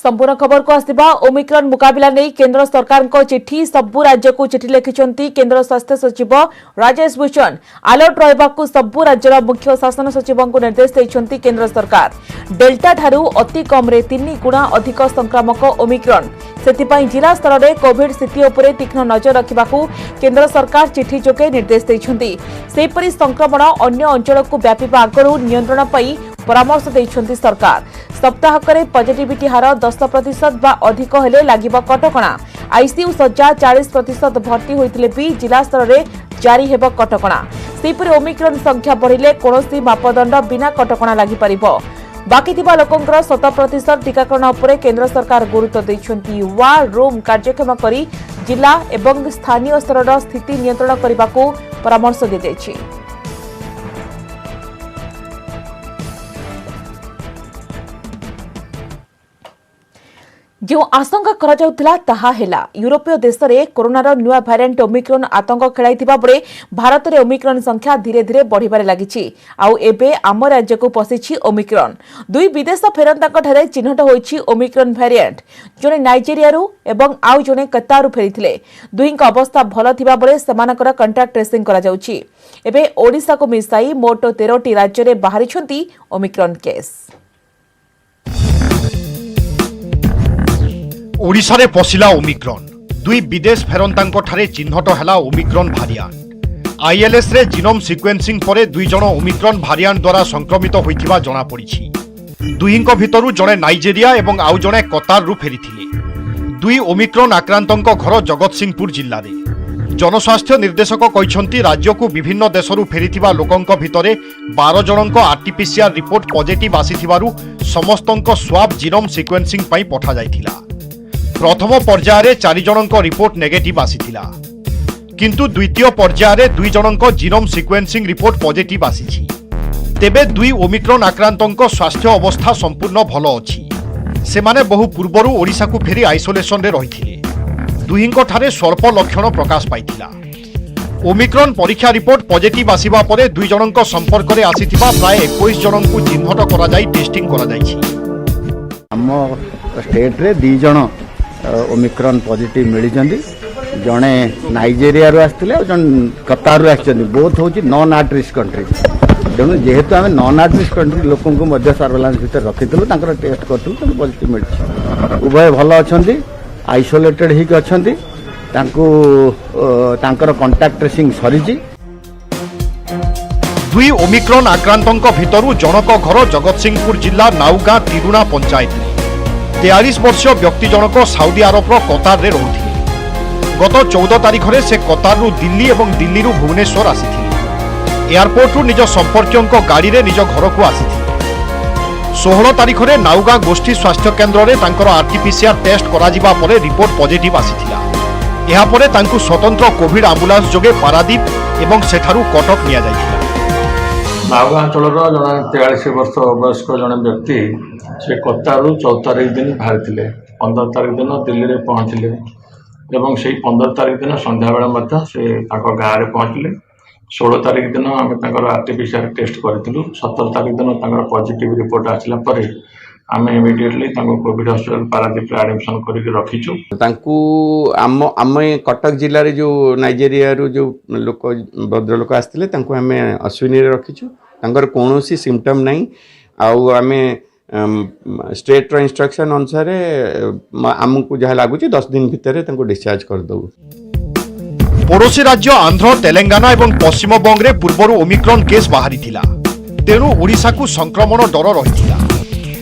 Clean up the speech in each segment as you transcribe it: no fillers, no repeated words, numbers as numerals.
संपूर्ण खबर को आसवा ओमिक्रॉन मुकाबला नहीं केंद्र सरकार को चिठी सबु राज्य को चिठी लिखिं केंद्र स्वास्थ्य सचिव राजेश भूषण अलर्ट रहा सबु राज्यर मुख्य शासन सचिव को निर्देश देते केंद्र सरकार डेल्टा ठारू अति कम 3 गुणा अधिक संक्रामक ओमिक्रॉन से जिला स्तर में कोविड स्थिति उपर तीक्ष्ण नजर रखा केंद्र सरकार चिठी जोगे निर्देश देते सेपरी संक्रमण अन्य अंचल को व्यापा आगु नियंत्रण पर परामर्श देते सरकार सप्ताहक पॉजिटिविटी हार 10% बा अधिक हेले लागिबा कटकणा आईसीयू सज्जा 40% भर्ती होइतिले भी जिला स्तर में जारी हेब कटकणा सेपरि ओमिक्रॉन संख्या बढ़िले कोनोसी मापदंड बिना कटकणा लागि परिबो बाकी थिबा लोकंकर 100% टीकाकरण उपरे केंद्र सरकार गुरुत्व दैछंती वार रूम कार्यक्षम करी जिला एवं स्थानीय स्तर स्थिति नियंत्रण करने को परामर्श दी जाइछि। जो आशंका करा जाउथिला ताहा हेला यूरोपीय देश में कोरोनार नुआ भारिएंट ओमिक्रॉन आतंक खेलाइथिबा बेले भारत में ओमिक्रॉन संख्या धीरे धीरे बढ़िबारे लागिछि आउ एबे आम राज्य को पसिछि ओमिक्रॉन दुई विदेश फेरंताक ठारे चिन्हट होइछि ओमिक्रॉन भारिएंट जने नाइजेरियारू एवं आउ जने कतारू फेरिथिले दुईक अवस्था भल थिबा बेले समानकर कांटेक्ट ट्रेसिंग करा जाउछि एबे ओडिसा को मिसाई मोट 13टी राज्य में बाहरिछंती ओमिक्रॉन केस। ओडिशा रे पशिला ओमिक्रॉन दुई विदेश फेरंतांको ठारे चिन्हट हैला ओमिक्रॉन भारिएंट आईएलएस रे जीनोम सिक्वेन्सिंग परे दुई जण ओमिक्रॉन भारिएंट द्वारा संक्रमित होइथिबा जणा पड़िछि दुईंको भितरु जणे नाइजेरिया एवं आउ जणे कतार रु फेरिथिले दुई ओमिक्रॉन आक्रांतंको घर जगतसिंहपुर जिल्ला रे जनस्वास्थ्य निर्देशक कहिसंती राज्य को विभिन्न देशरु फेरिथिबा लोकंको भितरे 12 जनंको आरटीपीसीआर रिपोर्ट पॉजिटिव आसीथिबारु समस्तंको स्वाब जीनोम सिक्वेन्सिंग पई पठा जायथिला प्रथम पर्यायर 4 जनक रिपोर्ट नेगेटिव आसीथिला किंतु द्वितीय पर्यायर 2 जनक जीनोम सिक्वेन्सिंग रिपोर्ट पॉजिटिव आसीछि तेबे दुई ओमिक्रॉन आक्रांतंक स्वास्थ्य अवस्था संपूर्ण भल अछि सेमाने बहु पूर्वरु ओडिशा को फेरी आइसोलेशन रे रहिथिले दुहींको ठारे स्वल्प लक्षण प्रकाश पाइथिला ओमिक्रॉन परीक्षा रिपोर्ट पॉजिटिव आसीबा परे 2 जनक संपर्क रे आसीथिबा प्राय 21 जनक को चिन्हट करा जाई टेस्टिंग करा जाईछि हम स्टेट रे 2 जण ओमिक्रॉन पॉजिटिव मिली जड़े नाइजेरिया आसते और जन कतार बोथ हूँ नॉन आट रिस्क कंट्री तेणु जेहेतु आम नॉन आट रिस्क कंट्री लोक सर्वेलांस भितर रखी टेस्ट करूँ पॉजिटिव मिली उभय भल अच्छा आइसोलेटेड होकर कांटेक्ट ट्रेसिंग सरी दुई ओमिक्रॉन आक्रांतों भितरु जनक घर जगतसिंहपुर जिला नाउगाँ तिरुणा पंचायत 43 वर्षीय व्यक्ति जनक साउदी अरब कतार रे रहुथिले गत 14 तारिख रे से कतार रु दिल्ली एवं दिल्ली रु भुवनेश्वर आसीथिले एयरपोर्ट रु निज संपर्कियों गाड़ी रे निज घर को आसीथिले 16 तारिख रे नाउगाँ गोष्ठी स्वास्थ्य केन्द्र रे तांकर आरटीपीसीआर टेस्ट करा जिबा परे रिपोर्ट पॉजिटिव आसीथिला एहा परे तांकु स्वतंत्र कोविड एम्बुलेंस जोगे पारादीप एवं सेठारु कटक निया जायथिला नाउगाँ अंचल जड़े 43 वर्ष वयस्क जड़े व्यक्ति से कतारू 14 तारिख दिन बाहरी 15 तारिख दिन दिल्ली में पहुँचले एवं से 15 तारिख दिन संध्या बेले से गाँव में पहुँचले 16 तारिख दिन आम आरटीपीसीआर टेस्ट करूँ 17 तारिख दिन पॉजिटिव रिपोर्ट आसला आम immediately Covid hospital Paradip admission करके रखीचु आम कटक जिले में जो नाइजेरिया जो लोक भद्र लोक आसते आम अश्विनी रखीचु कौन सिम्पटम नहीं आम स्टेट इंस्ट्रक्शन अनुसार आमको जहाँ लगुच 10 दिन भितर डिस्चार्ज करदे। पड़ोशी राज्य आंध्र तेलंगाना एवं पश्चिमबंग रे पूर्वरु ओमिक्रॉन केस बाहरी थिला तेणु ओडिशा को संक्रमण डर रहिथिला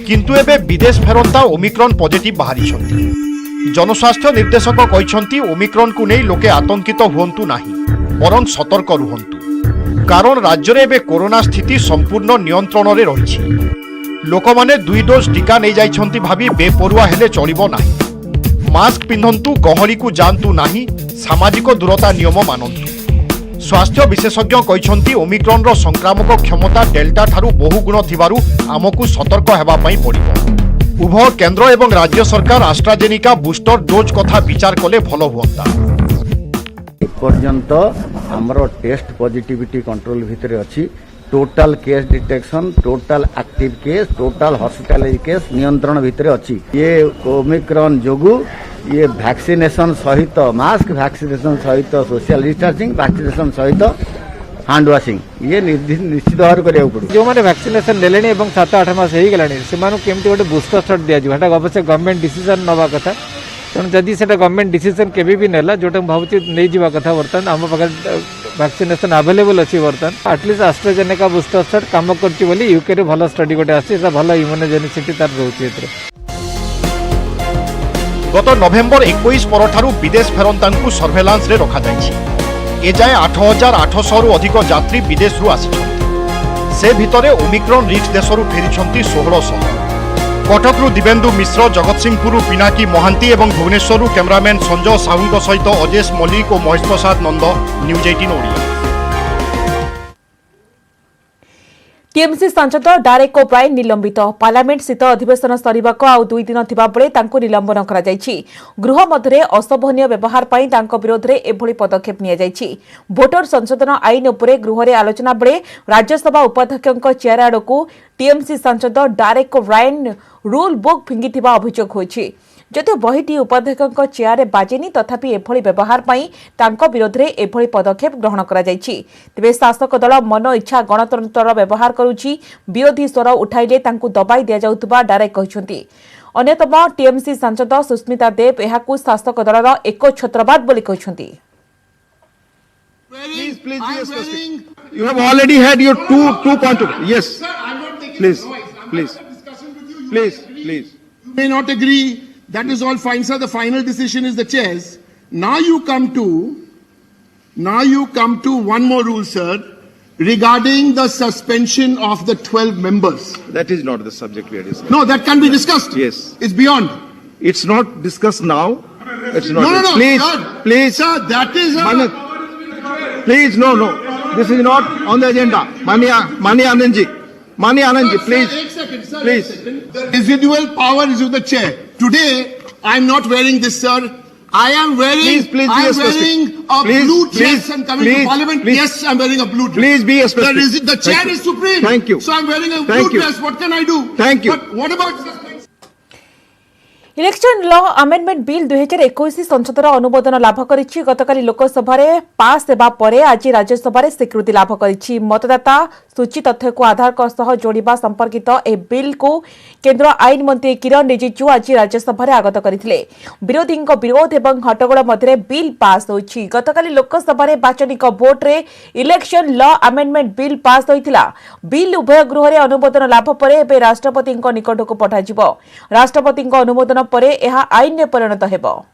किंतु एबे विदेश फेरंता ओमिक्रॉन पॉजिटिव बाहरी छंती जनस्वास्थ्य निर्देशक कहिसंती ओमिक्रॉन को नहीं लोके आतंकित हुंतु नाही बरं सतर्क रुहंतु कारण राज्य रे एबे कोरोना स्थिति संपूर्ण नियंत्रण रे रहिछि लोक माने 2 डोज टीका नहीं जाइछंती भाबी बेपरुआ हेले चलिबो नाही मास्क पिंधंतु गहली को जानतु नाही सामाजिक दूरता नियम मानंतु स्वास्थ्य विशेषज्ञ कहिसंती ओमिक्रॉन रो संक्रामक क्षमता डेल्टा ठारू बहु गुण थिबारु आमकु सतर्क हेबा पई पड़िबो उभय केंद्र एवं राज्य सरकार एस्ट्राजेनिका बूस्टर डोज कथा विचार कले भलो हुअंता पर्यंत हमरो टेस्ट पॉजिटिविटी कंट्रोल भितर अछि total case detection, total active case, total hospitalise case नियंत्रण भितर अच्छी। ये ओमिक्रॉन जोगु ये वैक्सीनेशन सहित मास्क, वैक्सीनेशन सहित सोशल डिस्टेंसिंग, वैक्सीनेशन सहित हैंड वाशिंग ये निश्चित भाव करिया पड़े। जो मैंने वैक्सीनेशन ले 7-8 मास हो गलानी से केमती गोटे बुस्टर शॉट दिया अवश्य गवर्नमेंट डिसीजन नवा कथा तेणु जदि से गवर्नमेंट डिसीजन केबी भी नेला जोटा भावुँ नहीं जावा कथा बर्तमान आम पाखे वैक्सीनेशन अवेलेबल अच्छी बर्तमान एटलिस्ट एस्ट्राजेनेका बुस्टर शॉट काम कर यूके रे भल स्टडी गोटे आसी भल इम्यूनोजेनिसिटी तार रोचे। गत नवेम्बर 21 परठारु विदेश फेरंतांकु सर्वेलांस रे रखा जायछि। एजाए 8,800 रु अधिक यात्री विदेश रु आसिछन्ति। से भितरे ओमिक्रॉन रिक्स देशरु फेरिछन्ति 1600। कटकरु दिवेन्दु मिश्र, जगतसिंहपुर पिनाकी महांती एवं भुवनेश्वर कैमरामैन संजय साहू सहित अजेश मल्लिक और महेश प्रसाद नंद, न्यूज 18 ओडिया। टीएमसी सांसद डारेक ओब्रायन निलंबित। पार्लियामेंट शीत अधिवेशन सरिबाको आउ 2 दिन थिबा बेले तांको निलंबन करा जायछि। गृह मध्ये असभनीय व्यवहार पई तांको विरोध रे एभली पदक्षेप निया जायछि। भोटर संशोधन आईन उपरे गृह रे आलोचना बेले राज्यसभा उपाध्यक्षक चेयर आडकू टीएमसी सांसद डारेक ओब्रायन रूल बुक फिंगिथिबा अभियोग होइछि। जदि बहिटी उपाध्यक्षक चेयर बाजेनी तथापि एभली व्यवहार पई तांको विरोध रे एभली पदक्षेप ग्रहण करा जायछि। तेबे शासक दल मन इच्छा गणतंत्र व्यवहार करूछि। विरोधी स्वर उठाइले तांको दबाई दिया जाउतबा डायरेक्ट कहिसंती। अन्यतम टीएमसी सांसद सुस्मिता देव एहाकू शासक दलर एक छत्रवाद बोली कहिसंती। You have already had your two point of yes. Please. You may not agree. That is all fine, sir. The final decision is the chair's. Now you come to one more rule, sir, regarding the suspension of the 12 members. That is not the subject we are discussing. No, that can be discussed. Yes. It's beyond. It's not discussed now. It's not. No. Please. Sir, that is Please, no. This is not on the agenda. Mani Anandji, please. Sir, 1 second, sir. Please. 1 second. The residual power is with the chair. Today, I'm not wearing this, sir. I am wearing. Please be I'm specific. wearing a blue dress and coming to Parliament. Yes, I'm wearing a blue dress. Please be specific. The chair is supreme. Thank you. So I'm wearing a Thank blue you. dress. What can I do? Thank you. But what about? Election law amendment bill 2021 संसदर अनुमोदन लाभ करिछि। गतकाली लोकसभा रे पास हेबा परे आज राज्यसभा रे स्वीकृति लाभ करिछि। मतदाता सूची तथ्य को आधार सह जोड़िबा संपर्कित ए बिल को केंद्र आईन मंत्री किरण रिजिजू आज राज्यसभा रे आगत करथिले। विरोधी विरोध एवं हट्टगोल मध्य बिल पास होइछि। गतकाली लोकसभा रे बाचनिक भोट रे election law amendment bill pass होइतिला। बिल उभय गृह रे अनुमोदन लाभ परे एबे राष्ट्रपति निकट को पठाजिबो। राष्ट्रपति अनुमोदन परे एहा आईन में परिणत हेबो।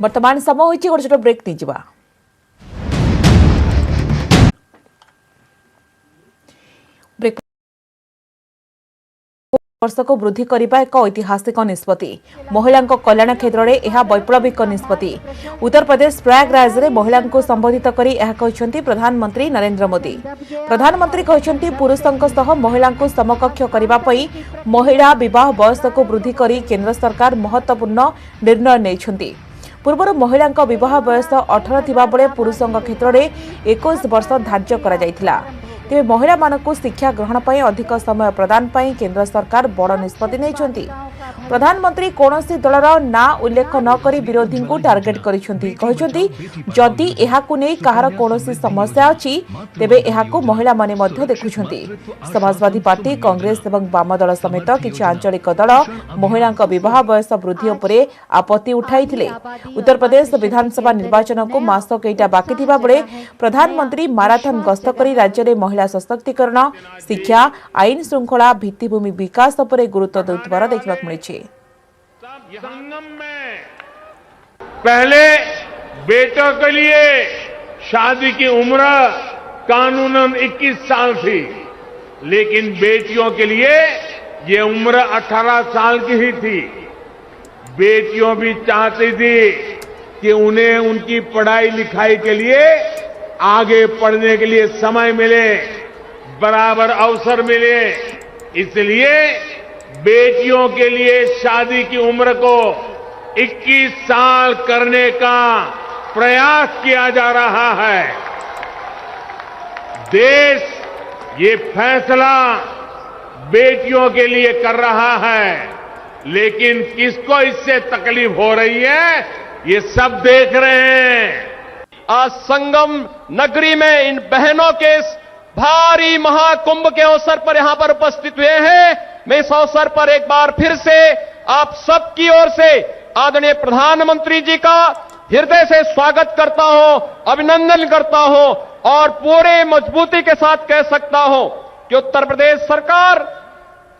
वर्तमान समय होइछि गोटे छोट ब्रेक नै जिबा। ब्रेक वर्ष को वृद्धि करने एक ऐतिहासिक निष्पत्ति। महिला कल्याण क्षेत्र में यह वैप्लविक निष्पत्ति। उत्तर प्रदेश प्रयागराज में महिला को संबोधित करी कहते प्रधानमंत्री नरेंद्र मोदी। प्रधानमंत्री कहते पुरुषों सह महिला को समकक्ष करने महिला विवाह बयस को वृद्धि करी केंद्र सरकार महत्वपूर्ण निर्णय नहीं। पूर्व महिला विवाह बयस 18 थिबा बेले पुरुषों क्षेत्र में 21 वर्ष धार्य करा जायथिला। तेज महिला मानकु शिक्षा ग्रहण पर अधिक समय प्रदान पर केंद्र सरकार बड़ निष्पत्ति नहीं। प्रधानमंत्री कौनसी दलर ना उल्लेख न करी विरोधी को टार्गेट करिसेंती। जदि एहाकु नै कहार कौनसी समस्या अछि तेबे एहाकु महिला माने मध्य देखुछंती। समाजवादी पार्टी, कांग्रेस एवं वाम दल समेत किछि आंचलिक दल महिला विवाह बयस वृद्धि उपरे आपत्ति उठाइथिले। उत्तर प्रदेश विधानसभा निर्वाचन को मास केइटा बाकी थिबा बेले प्रधानमंत्री माराथन गस्त करी राज्य में महिला सशक्तिकरण, शिक्षा, आईन श्रृंखला, भित्तिभूमि विकास पर गुरुत्व देउतबार देखा मिली। संगम में पहले बेटों के लिए शादी की उम्र कानूनन 21 साल थी, लेकिन बेटियों के लिए ये उम्र 18 साल की ही थी। बेटियों भी चाहती थी कि उन्हें उनकी पढ़ाई लिखाई के लिए आगे पढ़ने के लिए समय मिले, बराबर अवसर मिले। इसलिए बेटियों के लिए शादी की उम्र को 21 साल करने का प्रयास किया जा रहा है। देश ये फैसला बेटियों के लिए कर रहा है, लेकिन किसको इससे तकलीफ हो रही है ये सब देख रहे हैं। आज संगम नगरी में इन बहनों के इस भारी महाकुंभ के अवसर पर यहां पर उपस्थित हुए हैं। मैं इस अवसर पर एक बार फिर से आप सबकी ओर से आदरणीय प्रधानमंत्री जी का हृदय से स्वागत करता हूं, अभिनंदन करता हूं और पूरे मजबूती के साथ कह सकता हूं कि उत्तर प्रदेश सरकार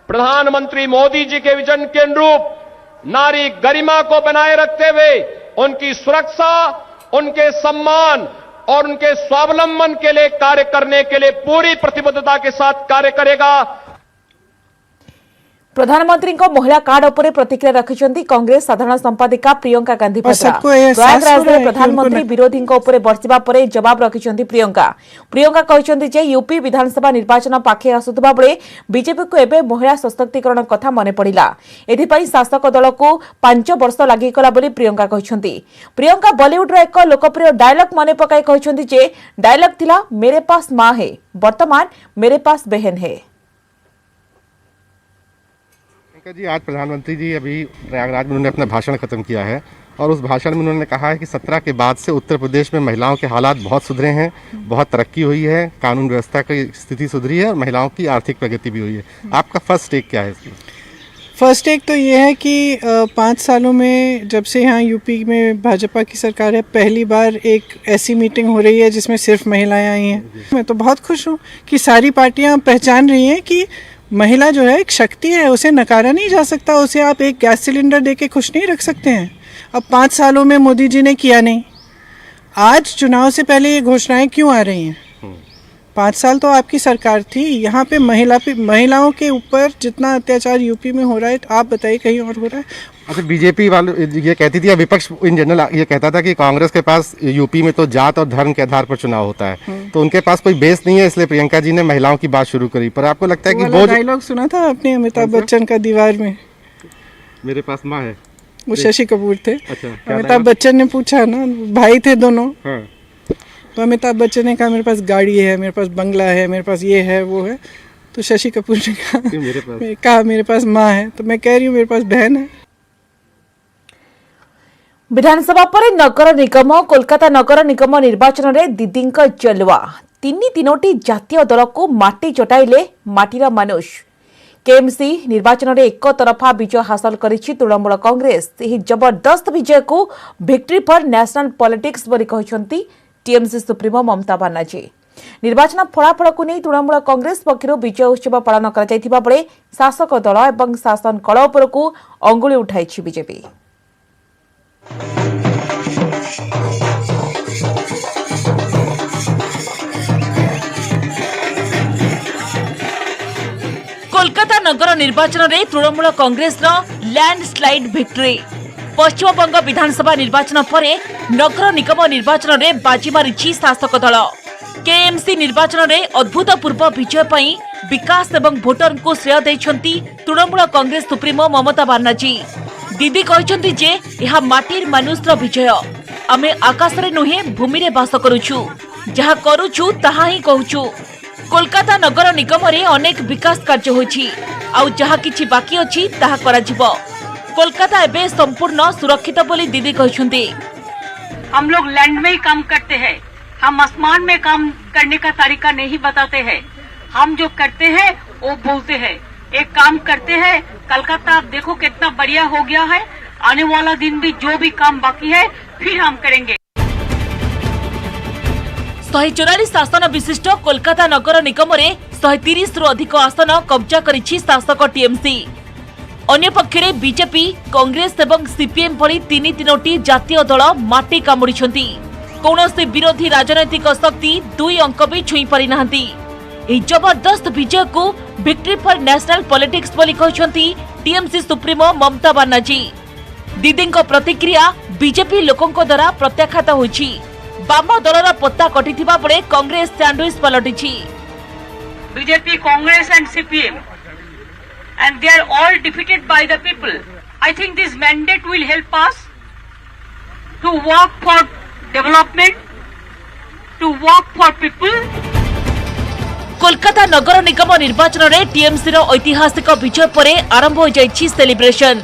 प्रधानमंत्री मोदी जी के विजन के अनुरूप नारी गरिमा को बनाए रखते हुए उनकी सुरक्षा, उनके सम्मान और उनके स्वावलंबन के लिए कार्य करने के लिए पूरी प्रतिबद्धता के साथ कार्य करेगा। प्रधानमंत्री महिला कार्ड उपरे प्रतिक्रिया रखिंट कांग्रेस साधारण संपादिका प्रियंका गांधी प्रधानमंत्री विरोधी बर्षिबा परे जवाब रखिंट प्रियंका कहते जे यूपी विधानसभा निर्वाचन पाखे आसुवा बेले बीजेपी को एवं महिला सशक्तिकरण कथा मन पड़ा। एथिपाई शासक दल को 5 वर्ष लगिगला बोली प्रियंका कहते। प्रियंका बॉलीवुड एक लोकप्रिय डायलॉग मन पकाई कहते जे डायलॉग थिला मेरे पास मां है, वर्तमान मेरे पास बहन है। जी आज प्रधानमंत्री जी अभी प्रयागराज में उन्होंने अपना भाषण खत्म किया है और उस भाषण में उन्होंने कहा है कि 17 के बाद से उत्तर प्रदेश में महिलाओं के हालात बहुत सुधरे हैं, बहुत तरक्की हुई है, कानून व्यवस्था की स्थिति सुधरी है और महिलाओं की आर्थिक प्रगति भी हुई है। आपका फर्स्ट टेक क्या है इसमें? फर्स्ट टेक तो ये है कि 5 सालों में जब से यहाँ यूपी में भाजपा की सरकार है, पहली बार एक ऐसी मीटिंग हो रही है जिसमें सिर्फ महिलाएं आई हैं। मैं तो बहुत खुश हूँ कि सारी पार्टियाँ पहचान रही हैं कि महिला जो है एक शक्ति है, उसे नकारा नहीं जा सकता। उसे आप एक गैस सिलेंडर देके खुश नहीं रख सकते हैं। अब 5 सालों में मोदी जी ने किया नहीं, आज चुनाव से पहले ये घोषणाएं क्यों आ रही हैं? 5 साल तो आपकी सरकार थी, यहाँ पे महिलाओं के ऊपर जितना अत्याचार यूपी में हो रहा है, आप बताइए कहीं और हो रहा है? अच्छा, बीजेपी वाले ये कहती थी, विपक्ष इन जनरल ये कहता था कि कांग्रेस के पास यूपी में तो जात और धर्म के आधार पर चुनाव होता है, तो उनके पास कोई बेस नहीं है, इसलिए प्रियंका जी ने महिलाओं की बात शुरू करी। पर आपको लगता है कि वो डायलॉग सुना था आपने अमिताभ बच्चन का दीवार में, मेरे पास माँ है, वो शशि कपूर थे। अच्छा, अमिताभ बच्चन ने पूछा ना, भाई थे दोनों, तो अमिताभ बच्चन ने कहा मेरे पास गाड़ी है, मेरे पास बंगला है, मेरे पास ये है वो है, तो शशि कपूर ने कहा मेरे पास माँ है। तो मैं कह रही हूँ मेरे पास बहन है। विधानसभा पर नगर निगम कोलकाता नगर निगम निर्वाचन में दीदी जलुआ 3 जातीय दल को माटी चटाइले माटीर मानुष। केएमसी निर्वाचन में एक तरफा विजय हासिल करिछि तृणमूल कांग्रेस। यह जबरदस्त विजय को विक्ट्री फॉर नेशनल पॉलिटिक्स बोली कहछंती टीएमसी सुप्रीमो ममता बनर्जी। निर्वाचन फलाफल को नहीं तृणमूल कांग्रेस पक्षर विजय उत्सव पालन कर बेले शासक दल और शासन कल उपरकू अंगुली उठाई बीजेपी। कोलकाता नगर निर्वाचन में तृणमूल कांग्रेस लैंडस्लाइड विक्ट्री। पश्चिमबंग विधानसभा निर्वाचन पर नगर निगम निर्वाचन में बाजी मारिछि शासक दल। केएमसी निर्वाचन में अभूतपूर्व विजय पई विकास एवं भोटर को श्रेय देछंती तृणमूल कांग्रेस सुप्रीमो ममता बनर्जी। दीदी कहते जे यह माटीर मानुषर विजय। आमे आकाश रे नुहे भूमि रे बास करूछु, जहा करूछु ताहा ही कहूछु। कोलकाता नगर निगम रे अनेक विकास कार्य होछि, आउ जहा किछि बाकी अछि ताहा कराजिबो। कोलकाता एबे संपूर्ण सुरक्षित बोली दीदी कहछुंती। हम लोग लैंड में ही काम करते हैं, हम आसमान में काम करने का तरीका नहीं बताते हैं। हम जो करते हैं वो बोलते हैं। एक काम करते हैं, कलकत्ता आप देखो कितना बढ़िया हो गया है। आने वाला दिन भी जो भी काम बाकी है फिर हम करेंगे। 144 आसन विशिष्ट कोलकाता नगर निगम रे 130 रु अधिक आसन कब्जा करिछि शासक टीएमसी। अन्य पक्षरे बीजेपी, कांग्रेस एवं सीपीएम भली 3 जातीय दल माटी कामुड़िछंती। कौनसी विरोधी राजनैतिक शक्ति 2 अंक भी छुई पारि नाहंती। एही जबरदस्त विजय को विक्ट्री फॉर नेशनल पॉलिटिक्स बोली कहछंती टीएमसी सुप्रीमो ममता बनर्जी। दीदी प्रतिक्रिया बीजेपी लोकों द्वारा प्रत्याख्यात होइछि। बाम दलर पत्ता कटिथिबा बेले कांग्रेस सैंडविच पलटिछि। BJP, Congress and CPM and they are all defeated by the people. I think this mandate will help us to work for development, to work for people. Kolkata नगर निगम निर्वाचन में टीएमसी ऐतिहासिक विजय पर आरंभ हो जाइछि सेलिब्रेशन।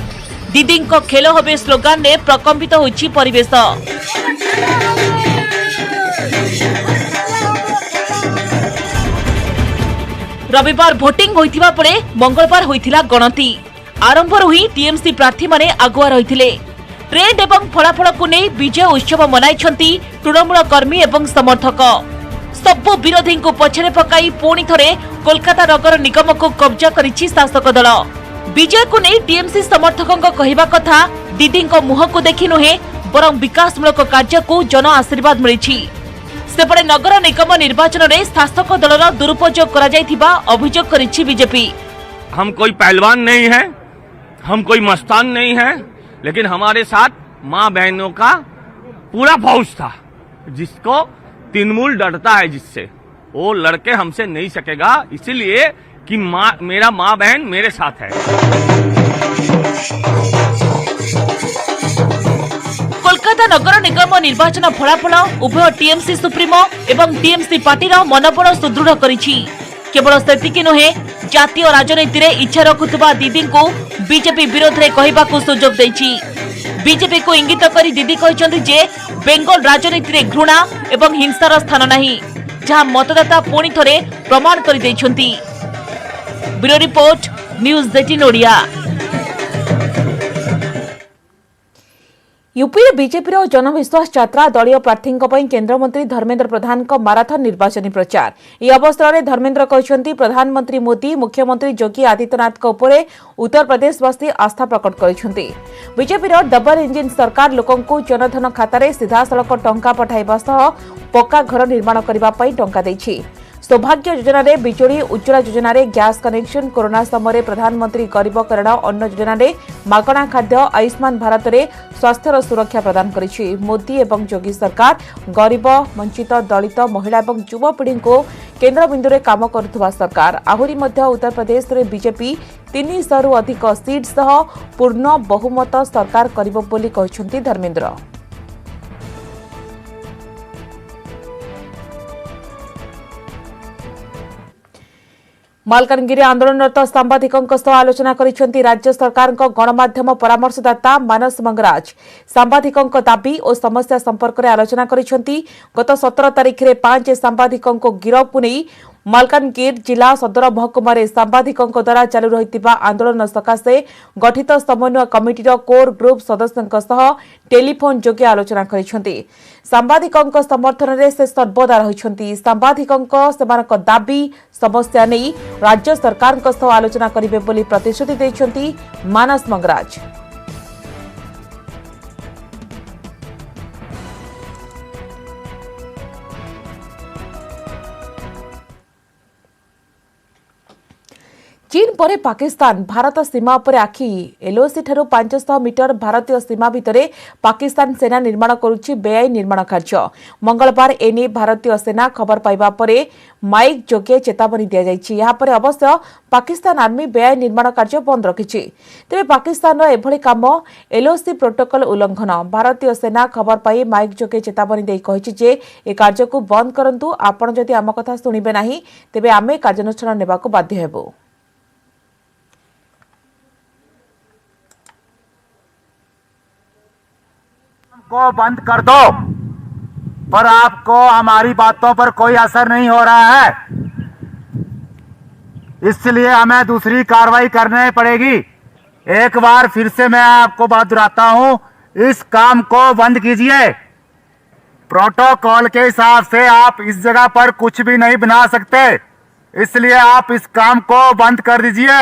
दीदी को खेल हबे स्लोगान ने प्रकम्पित होइछि परिवेश। रविवार भोटिंग होइथिबा परे मंगलवार होइथिला गणति। आरंभर ही टीएमसी प्रार्थी माने आगुआ रहिथिले। ट्रेड एवं फलाफल को नहीं विजय उत्सव मनाइछंती तृणमूल कर्मी एवं समर्थक। सबु विरोधी को पछरे पकाई पुणी थरे कोलकाता नगर निगम को कब्जा करिछि शासक दल। विजय को नहीं टीएमसी समर्थकों कहवा कथा दीदी मुह को देखि नुहे बरं विकासमूलक कार्य को जन आशीर्वाद मिली। सेपटे नगर निगम निर्वाचन में शासक दलर दुरुपयोग करा जायथिबा अभियोग करिछि बीजेपी। हम कोई पहलवान नहीं है, हम कोई मस्तान नहीं है, लेकिन हमारे साथ माँ बहनों का पूरा फौज था जिसको तृणमूल डरता है, जिससे वो लड़के हमसे नहीं सकेगा, इसीलिए कि मेरा माँ बहन मेरे साथ है। कोलकाता नगर निगम निर्वाचन फलाफल उभय टीएमसी सुप्रीमो एवं टीएमसी पार्टी मनोबल सुदृढ़ करिछि। केवल सेतिकी नुहे जातीय राजनीति रे इच्छा रखुवा दीदी को बीजेपी विरोध में कहवाकू सुजोग दैछि। बीजेपी को इंगित करी दीदी कहते जे बेंगल राजनीति रे घृणा एवं हिंसार स्थान नहीं, जहां मतदाता पुणी थरे प्रमाण कर दैछंती। Bureau report news 18 Odia. UP BJP जनविश्वास यात्रा दलीय प्रार्थी केन्द्रमंत्री धर्मेन्द्र प्रधान माराथन निर्वाचनी प्रचार। यह अवसर में धर्मेन्द्र कहते प्रधानमंत्री मोदी मुख्यमंत्री योगी आदित्यनाथ उत्तर प्रदेशवासी आस्था प्रकट करते। बीजेपी डबल इंजिन सरकार लोकंकु जनधन खाता सीधासलख टंका पठाइबा सह पक्का घर निर्माण करने टंका देछि। सौभाग्य योजना रे बिजुली, उज्ज्वला योजना रे गैस कनेक्शन, कोरोना समय प्रधानमंत्री गरीब कल्याण अन्न योजना रे मागणा खाद्य, आयुष्मान भारत रे स्वास्थ्यर सुरक्षा प्रदान करिछि। मोदी एवं योगी सरकार गरीब, वंचित, दलित, महिला एवं युवपीढ़ी को केन्द्रबिंदु रे काम करुवा सरकार। आहुरी मध्य उत्तर प्रदेश रे बीजेपी 300 रु अधिक सीट सह पूर्ण बहुमत सरकार करिबो बोली कहिसंती धर्मेन्द्र। मालकानगिरी आंदोलनरत सांबादिकों आलोचना करिसेंती राज्य सरकार गणमाध्यम परामर्शदाता मानस मंगराज। सांबादिकों दाबी और समस्या संपर्क में आलोचना करिसेंती। गत 17 तारिख में 5 सांबादिकों गिरफ को नहीं मालकानगिरी जिला सदर महकुमा सांबादिकों द्वारा चालू रही आंदोलन सकाशे गठित समन्वय कमिटीर कोर ग्रुप सदस्यों सह टेलीफोन जोगे आलोचना करिसेंती। सांबादिकों समर्थन में से सर्वदा रही सांबादिकों सेमानक दाबी समस्या नहीं राज्य सरकार आलोचना करेंगे बोली प्रतिश्रुति देछंती मानस मंगराज। चीन पर पाकिस्तान भारत सीमा पर आखि। एलओसी ठारू 500 मीटर भारतीय सीमा भितर पाकिस्तान सेना निर्माण करुछि बेआईन निर्माण कार्य। मंगलवार एने भारतीय सेना खबर पाइबा परे माइक जोगे चेतावनी दिया जाइछि। यहाँ पर अवश्य पाकिस्तान आर्मी बेआईन निर्माण कार्य बंद रखिछि। तेबे पाकिस्तान एभଳି काम एलओसी प्रोटोकॉल उल्लंघन। भारतीय सेना खबर पाई माइक जोगे चेतावनी देई कहिछि जे ए कार्य को बंद करंतु, आपण जदि आम कथा सुनिबे नाही तेबे आमे कार्यानुष्ठान नेबाको बाध्य हेबो। को बंद कर दो, पर आपको हमारी बातों पर कोई असर नहीं हो रहा है, इसलिए हमें दूसरी कार्रवाई करनी पड़ेगी। एक बार फिर से मैं आपको बात दोहराता हूं, इस काम को बंद कीजिए। प्रोटोकॉल के हिसाब से आप इस जगह पर कुछ भी नहीं बना सकते, इसलिए आप इस काम को बंद कर दीजिए।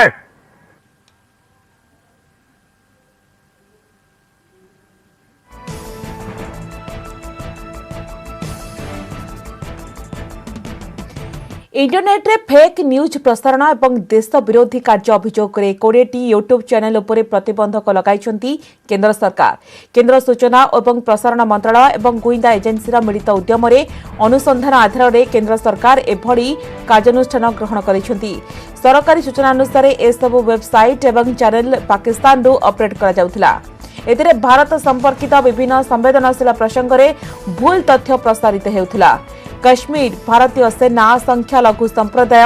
इंटरनेट रे फेक न्यूज प्रसारण एवं देश विरोधी कार्य अभियोग 20 यूट्यूब चैनल उपरे प्रतिबंधक लगाइछंती केंद्र सरकार। केंद्र सूचना एवं प्रसारण मंत्रालय एवं गुइंदा एजेंसीर मिलित उद्यम अनुसंधान आधार में केंद्र सरकार एभली कार्यानुष्ठान ग्रहण करिछंती। सरकारी सूचना अनुसार ए सब वेबसाइट एवं चैनल पाकिस्तान रु ऑपरेट करा जाउथला। एथिरे भारत संपर्कित विभिन्न संवेदनशील प्रसंग में भूल तथ्य प्रसारित हेउथला। कश्मीर भारतीय सेना संख्यालघु संप्रदाय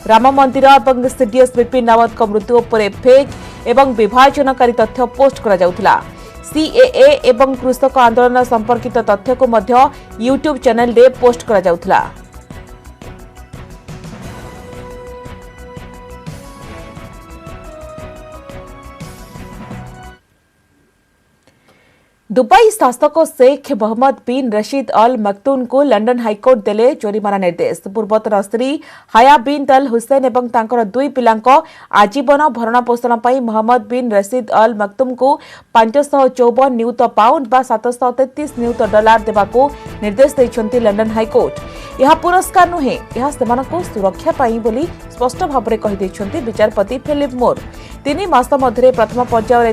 राम मंदिर और सीडीएस विपिन रावत मृत्यु पर फेक एवं विभाजनकारी तथ्य पोस्ट करा जाउथला। सीएए एवं कृषक आंदोलन संपर्कित तथ्य को मध्य यूट्यूब चैनल रे पोस्ट करा जाउथला। दुबई शासक शेख मोहम्मद बिन रशीद अल मक्तून को लंडन हाईकोर्ट देले जोरिमाना निर्देश। पूर्वतन स्त्री हाया बिन अल हुसैन एवं तांकर दुई पिलांको आजीवन भरण पोषण पर मोहम्मद बिन रशीद अल मक्तूम को 554 नियुत पाउंड बा 733 नियुत डॉलर देबाको निर्देश दैछंती लंडन हाईकोर्ट। यह पुरस्कार नुहे, यह सेमानको सुरक्षा पाई बोली स्पष्ट भाव में कहि दैछंती विचारपति फिलिप मोर। 3 मास मध्य प्रथम पर्यायर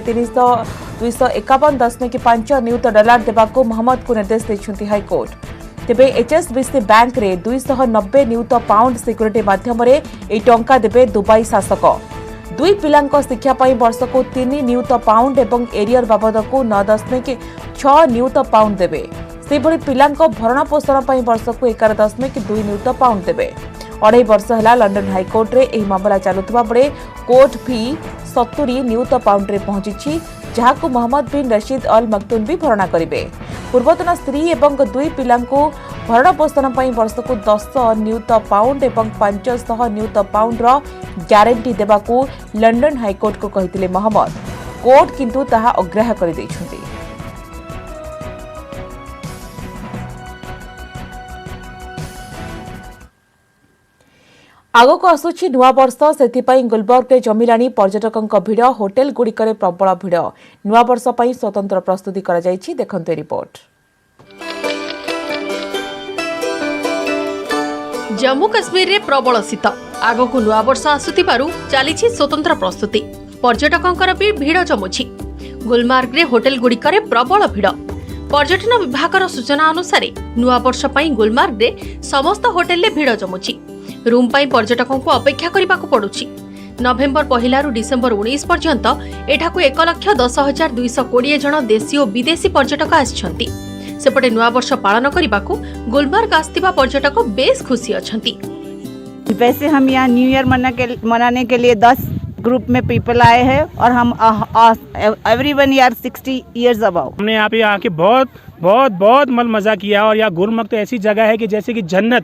251.5 नियुत डॉलर देबाको मोहम्मद को निर्देश दैछंती हाईकोर्ट। तेबे एचएसबीसी बैंक रे 290 नियुत पाउंड सिक्योरिटी माध्यम रे ए टंका देबे दुबई शासक। दुई पिलांको शिक्षा पाई वर्ष को 3 नियुत पाउंड एवं एरियर बाबद को 9.6 नियुत पाउंड देबे। सेभଳି पिलांको भरण पोषण पाई वर्ष को 11.2 नियुत पाउंड देबे। 2.5 वर्ष है लंडन हाईकोर्ट रे एही मामला चलुवा बेले कोर्ट फी 70 नियुत पाउंड रे पहुंची, जहां मोहम्मद बिन रशीद अल मक्तून भी भरणा करिवे। पूर्वतन स्त्री एवं दुई पिलांको भरण पोषण पाई वर्ष को 10 नियुत पाउंड एवं 500 नियुत पाउंड रो ग्यारंटी देबाकू लंडन हाईकोर्ट को कहिथिले मोहम्मद। कोर्ट किंतु ताहा अग्राह्य करि दैछंती। आगो को आसुची नुआ वर्ष सेथिपाई गुलबर्ग रे जमिलानी पर्यटकों भिड़, होटेल गुड़िकरे प्रबल भिड़। नुआ वर्ष पई स्वतंत्र प्रस्तुति करा जायछि, देखंतु रिपोर्ट। जम्मू कश्मीर रे प्रबल शीत, आगो को नुआ वर्ष आसुथिबारु चलीछि स्वतंत्र प्रस्तुति। पर्यटकों भी भिड़ जमुछि। गुलमार्ग रे होटेल गुड़िकरे प्रबल भिड़। पर्यटन विभाग सूचना अनुसार नुआ वर्ष पई गुलमार्ग रे समस्त होटेल रे भिड़ जमुछि। रूम पाई पर्यटकों को अपेक्षा करबाकू पड़ुछि। नवेम्बर 1 रु डिसेम्बर 19 पर्यंत एठाकू 1,10,220 जन देशी और विदेशी पर्यटक आछंती। सेपटे नुआ वर्ष पालन करबाकू गुलमार्ग आस्तिबा पर्यटक बेस खुशी अछंती। वैसे हम यहाँ न्यू ईयर मनाने के लिए 10 ग्रुप में पीपल आए हैं और हम एवरीवन यार 60 इयर्स अबव। हमने यहाँ पे आके बहुत मजा किया और यहाँ गुलमर्ग तो ऐसी जगह है कि जैसे कि जन्नत।